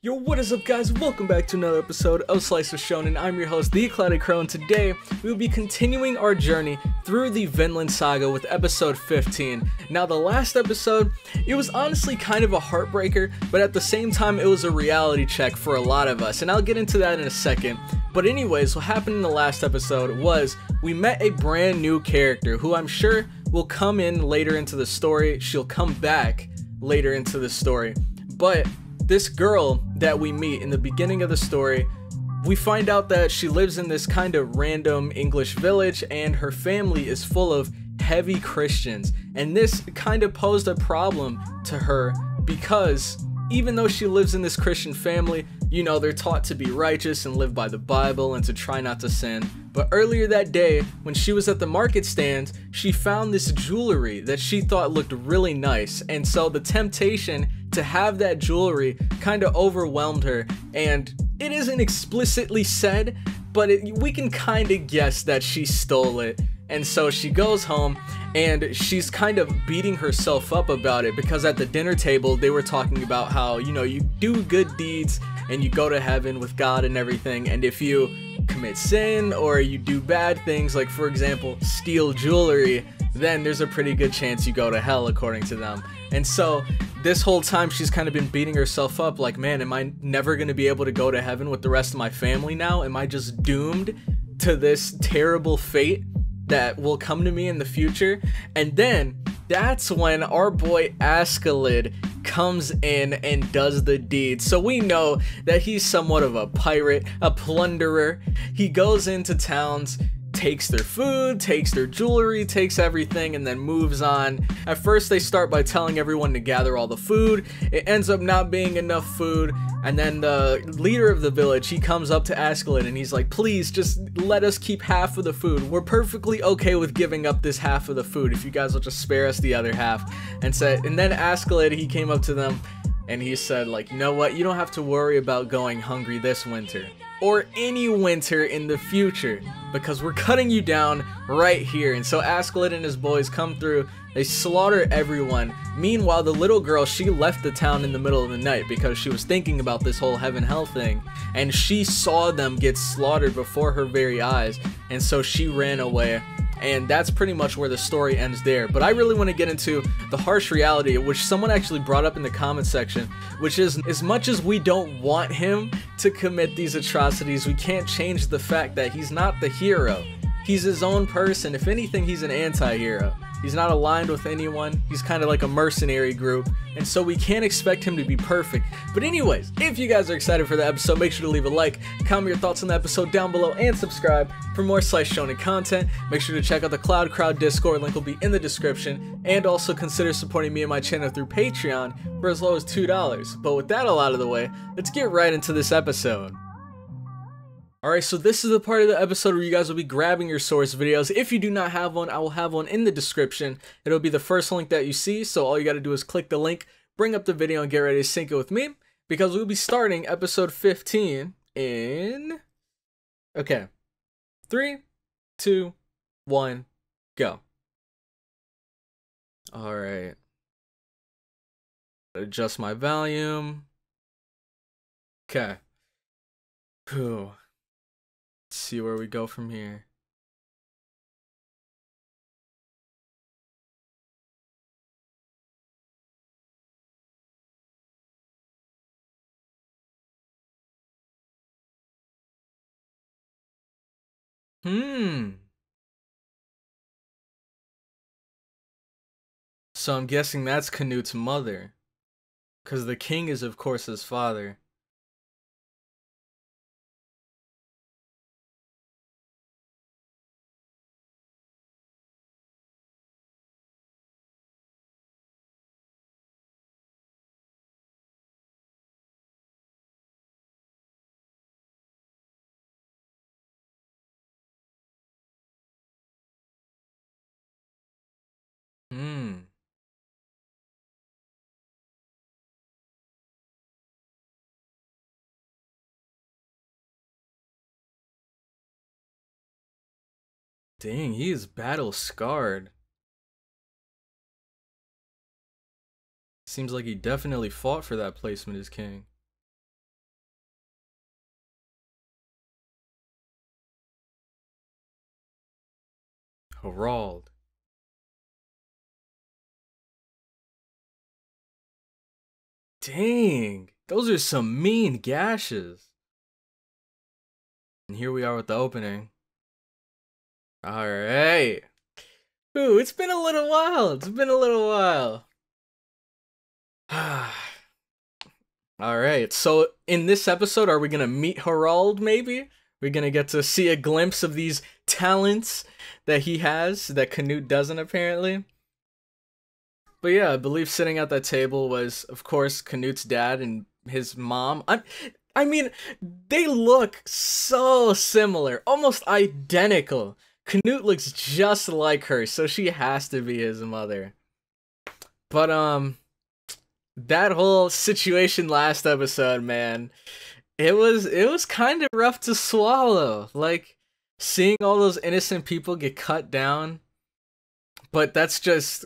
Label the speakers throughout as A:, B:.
A: Yo, what is up guys? Welcome back to another episode of Slice of Shonen. I'm your host, the Askeladd Crow, and today we will be continuing our journey through the Vinland Saga with episode 15. Now the last episode, it was honestly kind of a heartbreaker, but at the same time it was a reality check for a lot of us, and I'll get into that in a second. But anyways, what happened in the last episode was we met a brand new character who I'm sure will come in later into the story. She'll come back later into the story, but this girl that we meet in the beginning of the story, we find out that she lives in this kind of random English village and her family is full of heavy Christians, and this kind of posed a problem to her because even though she lives in this Christian family, you know, they're taught to be righteous and live by the Bible and to try not to sin. But earlier that day, when she was at the market stand, she found this jewelry that she thought looked really nice, and so the temptation to have that jewelry kind of overwhelmed her. And it isn't explicitly said, but we can kind of guess that she stole it. And so she goes home and she's kind of beating herself up about it because at the dinner table they were talking about how, you know, you do good deeds and you go to heaven with God and everything, and if you commit sin or you do bad things, like for example steal jewelry, then there's a pretty good chance you go to hell according to them. And so this whole time she's kind of been beating herself up like, man, am I never going to be able to go to heaven with the rest of my family now? Am I just doomed to this terrible fate that will come to me in the future? And then that's when our boy Askeladd comes in and does the deed. So we know that he's somewhat of a pirate, a plunderer. He goes into towns, takes their food, takes their jewelry, takes everything, and then moves on. At first they start by telling everyone to gather all the food. It ends up not being enough food, and then the leader of the village, he comes up to Askeladd and he's like, please just let us keep half of the food. We're perfectly okay with giving up this half of the food if you guys will just spare us the other half. And then Askeladd, he came up to them and he said, like, you know what, you don't have to worry about going hungry this winter or any winter in the future, because we're cutting you down right here. And so Askeladd and his boys come through, they slaughter everyone. Meanwhile, the little girl, she left the town in the middle of the night because she was thinking about this whole heaven-hell thing, and she saw them get slaughtered before her very eyes, and so she ran away. And that's pretty much where the story ends there. But I really want to get into the harsh reality, which someone actually brought up in the comment section, which is, as much as we don't want him to commit these atrocities, we can't change the fact that he's not the hero. He's his own person. If anything, he's an anti-hero. He's not aligned with anyone. He's kind of like a mercenary group, and so we can't expect him to be perfect. But anyways, if you guys are excited for the episode, make sure to leave a like, comment your thoughts on the episode down below, and subscribe for more Slice Shonen content. Make sure to check out the Cloud Crowd Discord, link will be in the description, and also consider supporting me and my channel through Patreon for as low as $2. But with that all out of the way, let's get right into this episode. Alright, so this is the part of the episode where you guys will be grabbing your source videos. If you do not have one, I will have one in the description. It'll be the first link that you see, so all you gotta do is click the link, bring up the video, and get ready to sync it with me, because we'll be starting episode 15 in... Okay. 3, 2, 1, go. Alright. Adjust my volume. Okay. Whew. Let's see where we go from here. So I'm guessing that's Canute's mother, because the king is of course his father. Dang, he is battle scarred. Seems like he definitely fought for that placement as king. Harald. Dang, those are some mean gashes. And here we are with the opening. All right. Ooh, it's been a little while. It's been a little while. All right. So in this episode, are we gonna meet Harald? Maybe we're gonna get to see a glimpse of these talents that he has that Canute doesn't apparently. But yeah, I believe sitting at that table was, of course, Canute's dad and his mom. I mean, they look so similar, almost identical. Canute looks just like her, so she has to be his mother. But that whole situation last episode, man, it was kind of rough to swallow. Like seeing all those innocent people get cut down, but that's just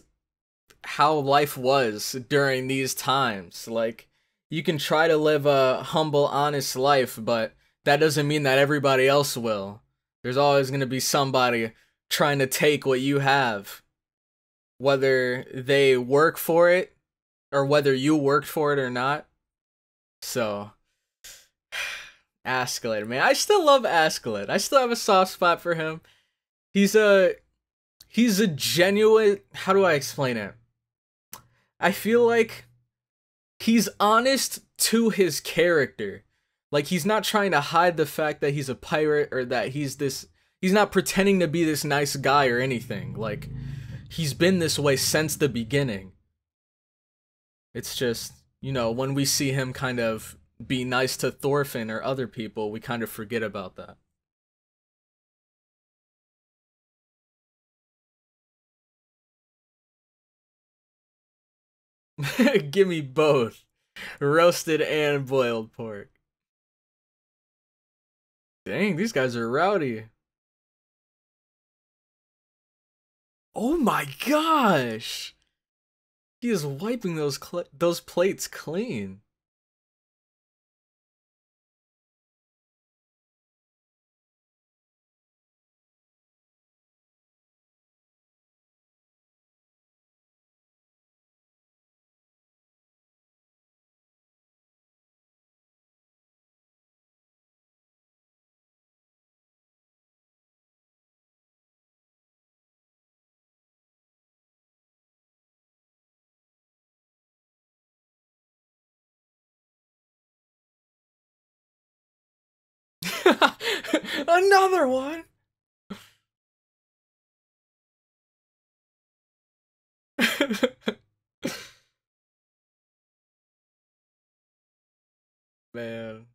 A: how life was during these times. Like you can try to live a humble, honest life, but that doesn't mean that everybody else will. There's always going to be somebody trying to take what you have, whether they work for it or whether you worked for it or not. So, askeladd, man, I still love askeladd. I still have a soft spot for him. He's a genuine, how do I explain it? I feel like he's honest to his character. Like he's not trying to hide the fact that he's a pirate or that he's not pretending to be this nice guy or anything. Like he's been this way since the beginning. It's just, you know, when we see him kind of be nice to Thorfinn or other people, we kind of forget about that. Give me both. Roasted and boiled pork. Dang, these guys are rowdy. Oh my gosh! He is wiping those plates clean. Another one. Man.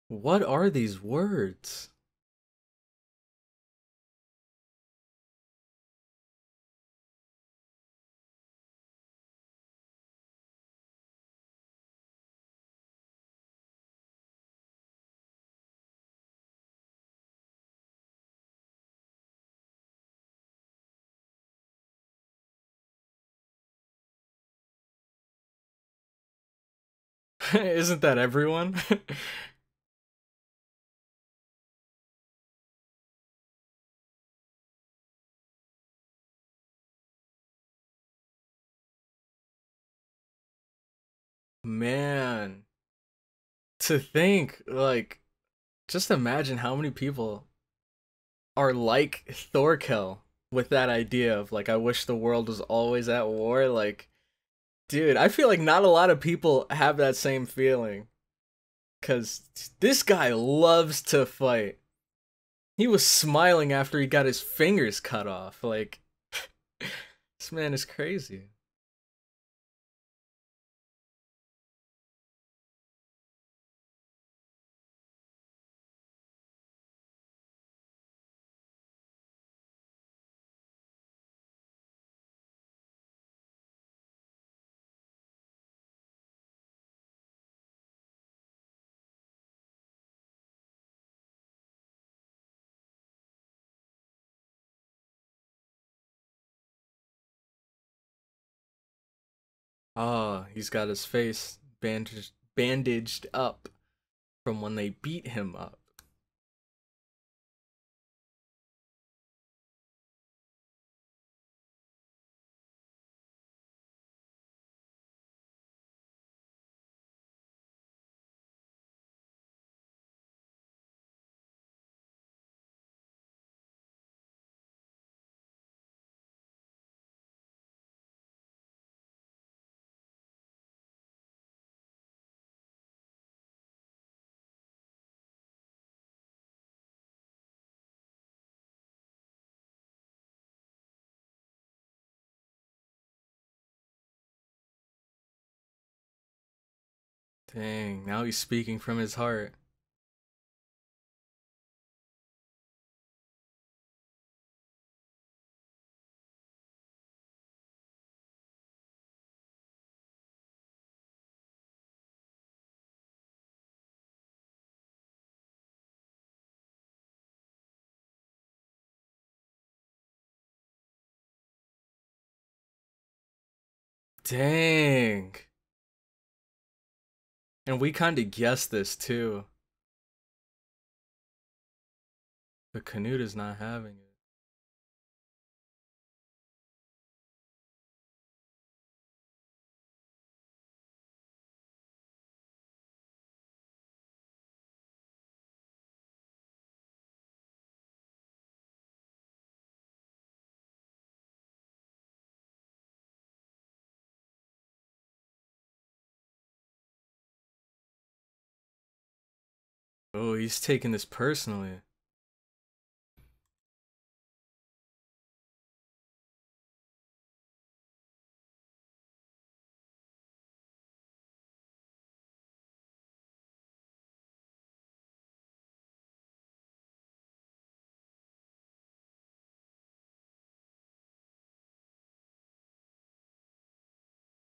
A: What are these words? Isn't that everyone? Man, to think, like, just imagine how many people are like Thorkel with that idea of, like, I wish the world was always at war. Like, dude, I feel like not a lot of people have that same feeling. Because this guy loves to fight. He was smiling after he got his fingers cut off. Like, this man is crazy. Oh, he's got his face bandaged up from when they beat him up. Dang, now he's speaking from his heart. Dang. And we kind of guessed this too. But Canute is not having it. Oh, he's taking this personally.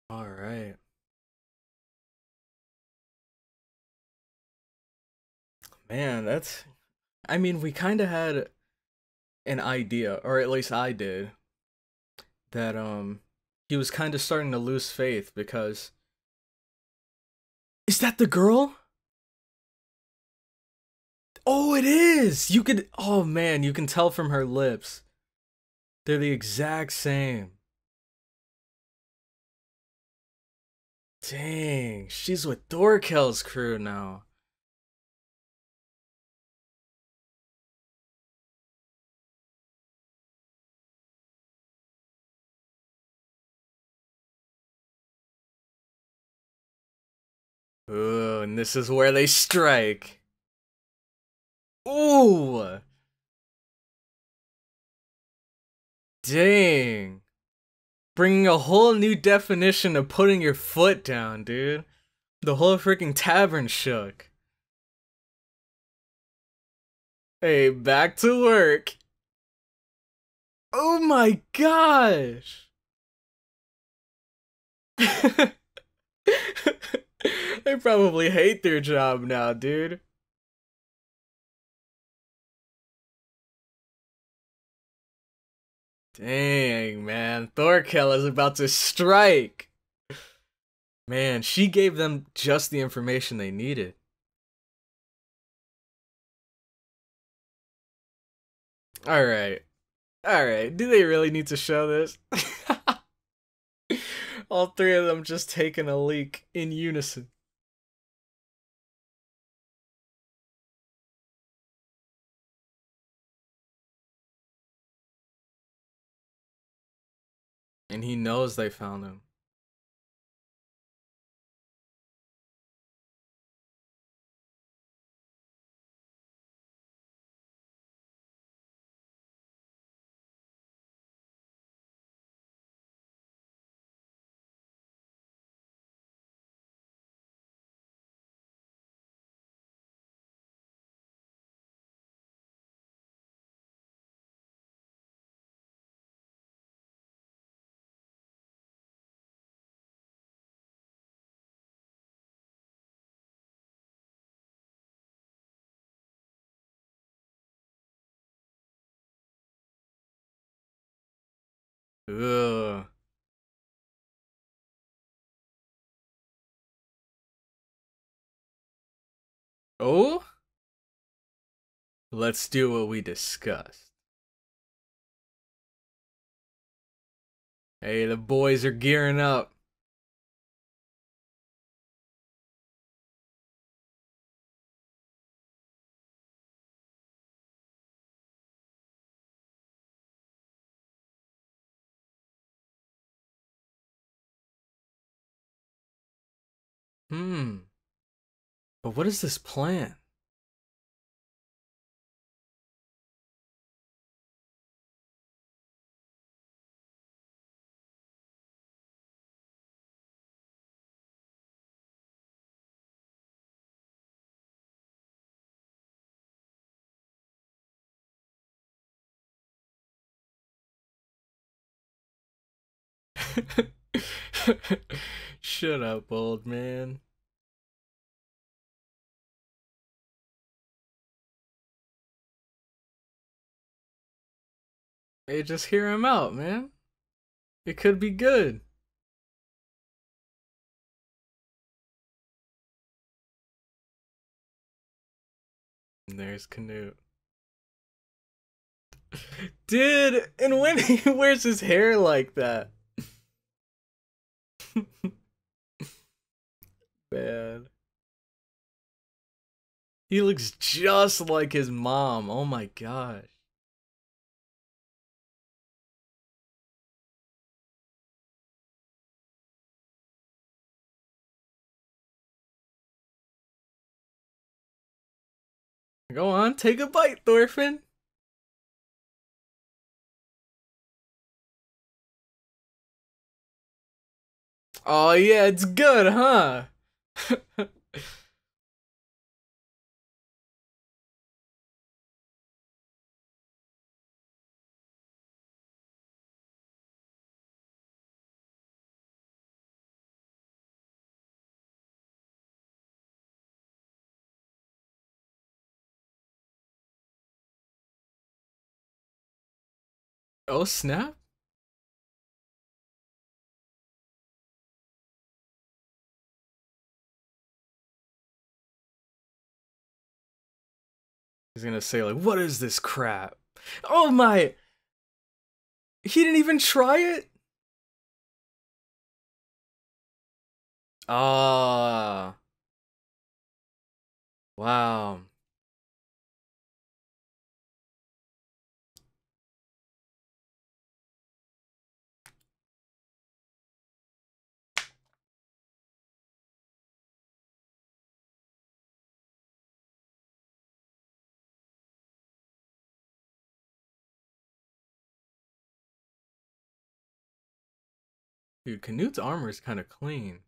A: All right. Man, that's. I mean, we kind of had an idea, or at least I did, that he was kind of starting to lose faith because is that the girl? Oh, it is. You could oh man, you can tell from her lips. They're the exact same. Dang, she's with Thorkel's crew now. Ooh, and this is where they strike. Ooh, dang. Bringing a whole new definition of putting your foot down, dude. The whole freaking tavern shook. Hey, back to work. Oh my gosh. They probably hate their job now, dude. Dang, man. Thorkel is about to strike. Man, she gave them just the information they needed. Alright. Alright. Do they really need to show this? All three of them just taking a leak in unison. And he knows they found him. Oh? Let's do what we discussed. Hey, the boys are gearing up. But what is this plan? Shut up, old man. Hey, just hear him out, man. It could be good. And there's Canute. Dude, and when he wears his hair like that. Man. He looks just like his mom. Oh my gosh. Go on, take a bite, Thorfinn. Oh yeah, it's good, huh? Oh snap. He's gonna say like, what is this crap? Oh my! He didn't even try it? Ah. Wow. Dude, Canute's armor is kind of clean.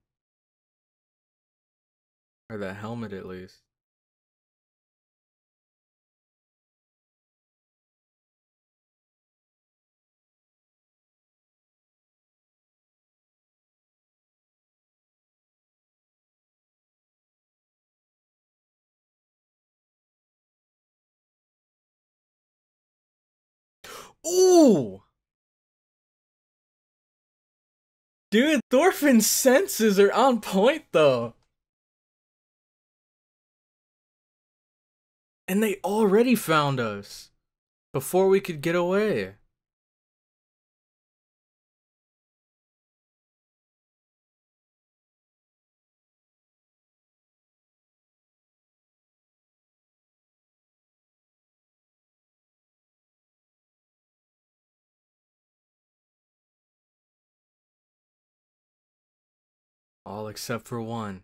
A: Or that helmet at least. Ooh! Dude, Thorfinn's senses are on point though. And they already found us. Before we could get away. All except for one.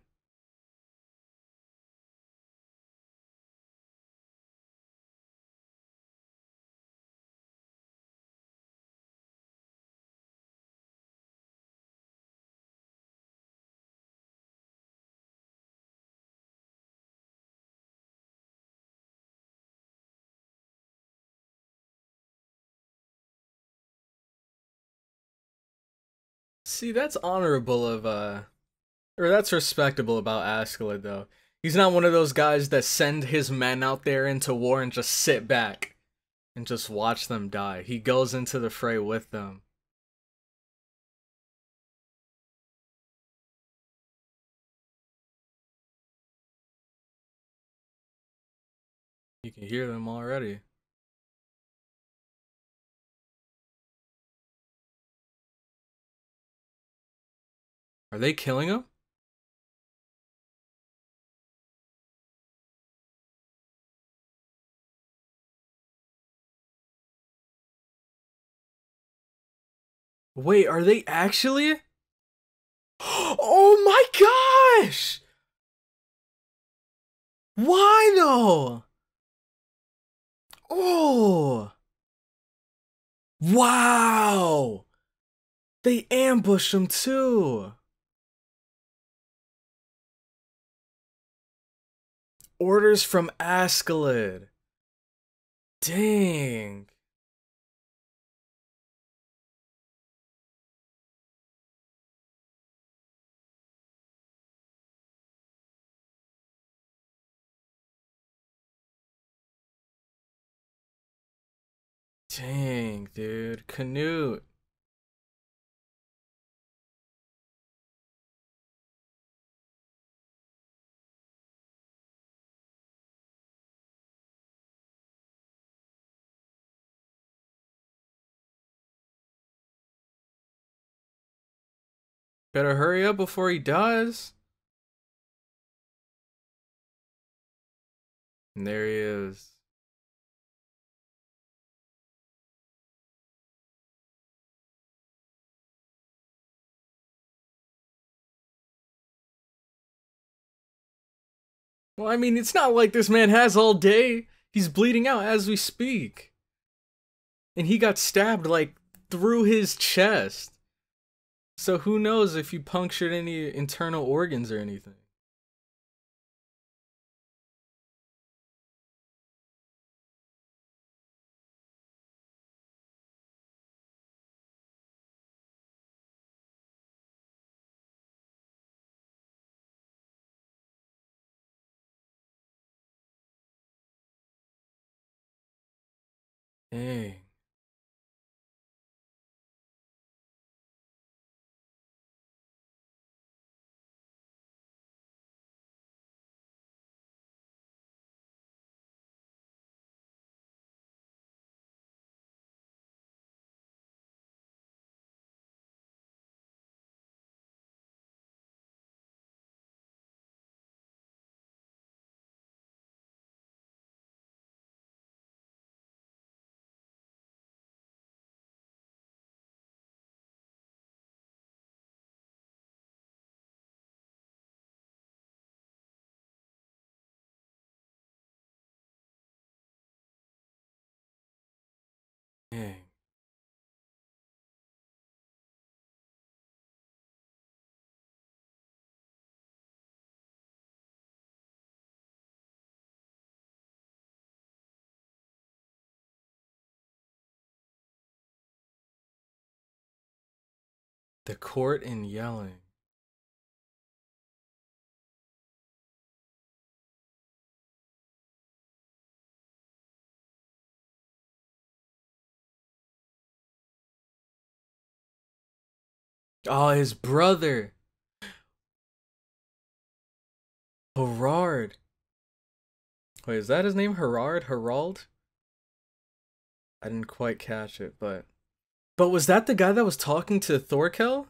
A: See, that's honorable of or that's respectable about askeladd though. He's not one of those guys that send his men out there into war and just sit back and just watch them die. He goes into the fray with them. You can hear them already. Are they killing him? Wait, are they actually? Oh my gosh! Why though? Oh! Wow! They ambushed him too! Orders from Askeladd. Dang. Dang, dude. Canute. Better hurry up before he dies. And there he is. Well, I mean, it's not like this man has all day. He's bleeding out as we speak. And he got stabbed, like, through his chest. So who knows if he punctured any internal organs or anything. Dang. Dang. The court and yelling. Oh, his brother. Harald. Wait, is that his name? Harald? Harald? I didn't quite catch it, but... But was that the guy that was talking to Thorkel?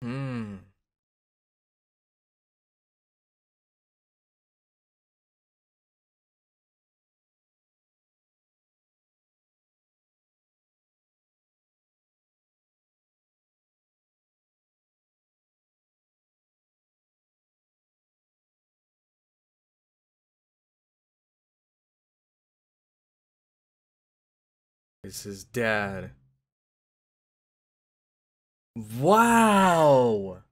A: Hmm. It's his dad. Wow!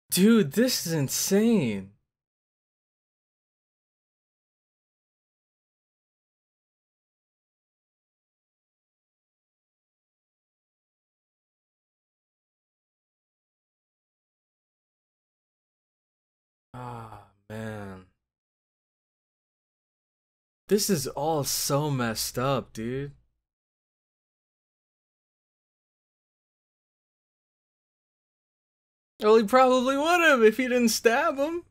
A: Dude, this is insane. Ah, man. This is all so messed up, dude. Well, he probably would have if he didn't stab him.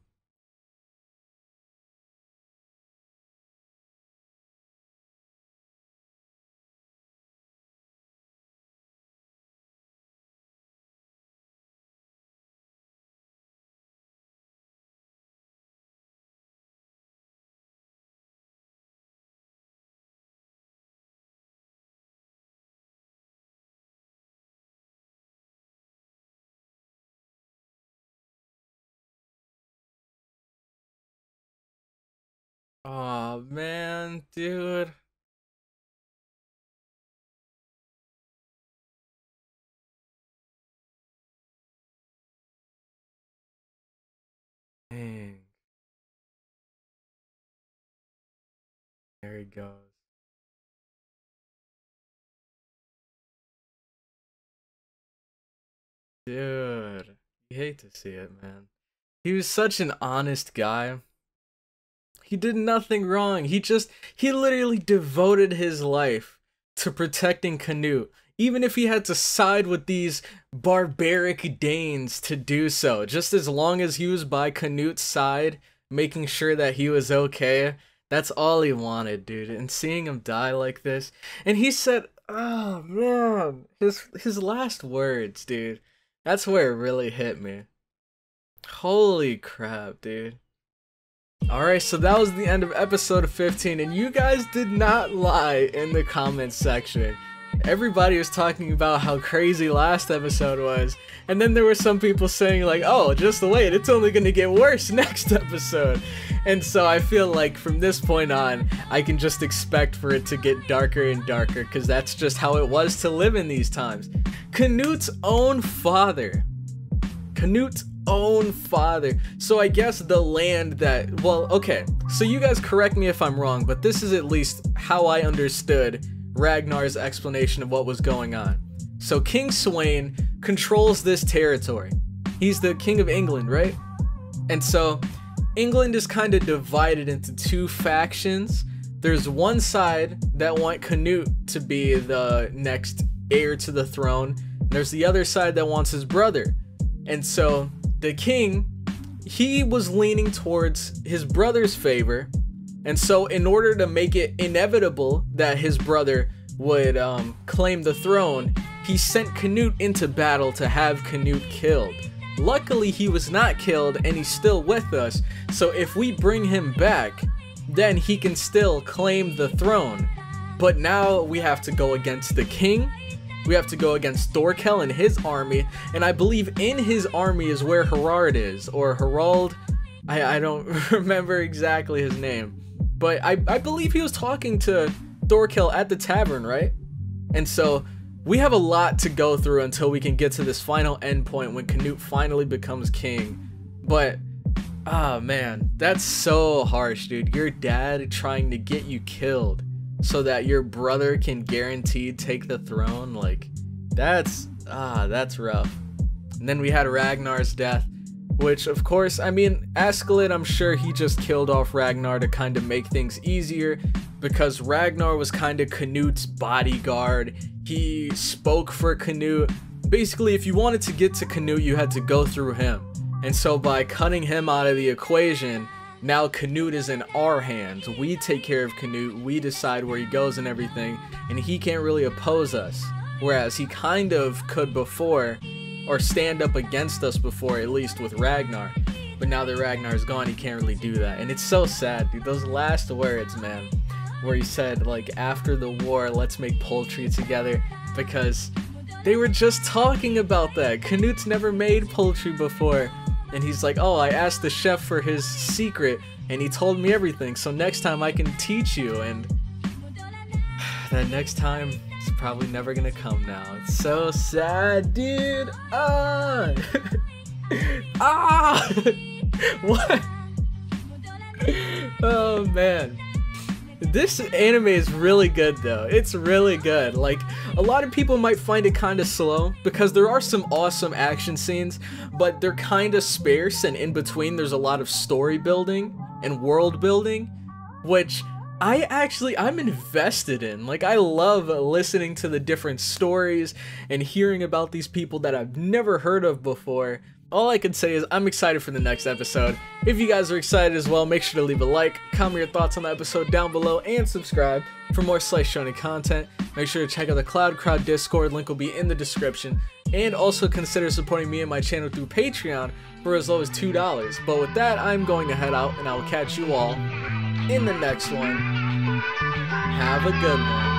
A: Oh man, dude. Dang. There he goes. Dude, you hate to see it, man. He was such an honest guy. He did nothing wrong. He literally devoted his life to protecting Canute, even if he had to side with these barbaric Danes to do so. Just as long as he was by Canute's side, making sure that he was okay, that's all he wanted, dude. And seeing him die like this, and he said, "Oh man," his last words, dude. That's where it really hit me. Holy crap, dude. Alright, so that was the end of episode 15, and you guys did not lie in the comments section. Everybody was talking about how crazy last episode was, and then there were some people saying like, oh, just wait, it's only gonna get worse next episode. And so I feel like from this point on, I can just expect for it to get darker and darker, because that's just how it was to live in these times. Canute's own father. So I guess the land that, well, okay, so you guys correct me if I'm wrong, but this is at least how I understood Ragnar's explanation of what was going on. So King Sweyn controls this territory. He's the king of England, right? And so England is kind of divided into two factions. There's one side that want Canute to be the next heir to the throne. And there's the other side that wants his brother. And so the king, he was leaning towards his brother's favor, and so in order to make it inevitable that his brother would claim the throne, he sent Canute into battle to have Canute killed. Luckily, he was not killed and he's still with us, so if we bring him back, then he can still claim the throne. But now we have to go against the king. We have to go against Thorkel and his army, and I believe in his army is where Harald is, or Harald. I don't remember exactly his name, but I believe he was talking to Thorkel at the tavern, right? And so we have a lot to go through until we can get to this final endpoint when Canute finally becomes king. But ah, man, that's so harsh, dude. Your dad trying to get you killed so that your brother can guaranteed take the throne, like, that's rough. And then we had Ragnar's death, which of course, I mean, Askeladd, I'm sure he just killed off Ragnar to kind of make things easier, because Ragnar was kind of Canute's bodyguard. He spoke for Canute. Basically, if you wanted to get to Canute, you had to go through him. And so by cutting him out of the equation, now Canute is in our hands. We take care of Canute, we decide where he goes and everything, and he can't really oppose us. Whereas he kind of could before, or stand up against us before, at least with Ragnar. But now that Ragnar's gone, he can't really do that. And it's so sad, dude. Those last words, man, where he said, like, after the war, let's make poultry together, because they were just talking about that. Canute's never made poultry before. And he's like, oh, I asked the chef for his secret, and he told me everything, so next time I can teach you. And that next time is probably never gonna come now. It's so sad, dude. Ah! Ah! What? Oh, man. This anime is really good though. It's really good. Like, a lot of people might find it kind of slow because there are some awesome action scenes, but they're kind of sparse, and in between there's a lot of story building and world building, which I'm invested in. Like, I love listening to the different stories and hearing about these people that I've never heard of before. All I can say is I'm excited for the next episode. If you guys are excited as well, make sure to leave a like, comment your thoughts on the episode down below, and subscribe for more Slice Shonen content. Make sure to check out the Cloud Crowd Discord, link will be in the description. And also consider supporting me and my channel through Patreon for as low as $2. But with that, I'm going to head out, and I will catch you all in the next one. Have a good one.